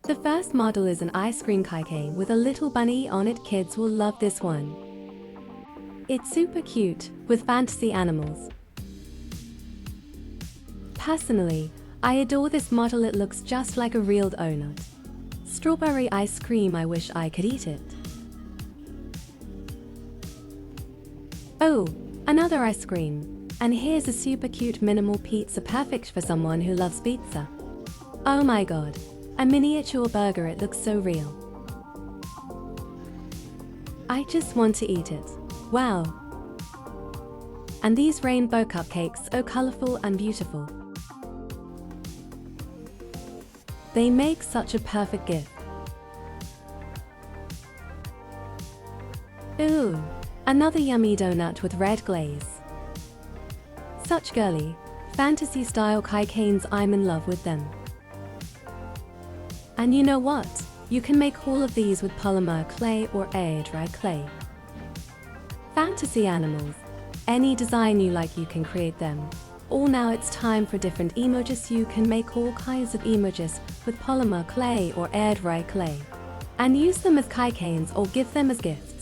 The first model is an ice cream keychain with a little bunny on it. Kids will love this one. It's super cute, with fantasy animals. Personally, I adore this model. It looks just like a real donut. Strawberry ice cream, I wish I could eat it. Oh, another ice cream. And here's a super cute minimal pizza, perfect for someone who loves pizza. Oh my god, a miniature burger, it looks so real. I just want to eat it. Wow. And these rainbow cupcakes, oh colorful and beautiful. They make such a perfect gift. Ooh, another yummy donut with red glaze. Such girly, fantasy-style keychains, I'm in love with them. And you know what? You can make all of these with polymer clay or air-dry clay. Fantasy animals. Any design you like, you can create them. Or now it's time for different emojis. You can make all kinds of emojis with polymer clay or air-dry clay. And use them as keychains or give them as gifts.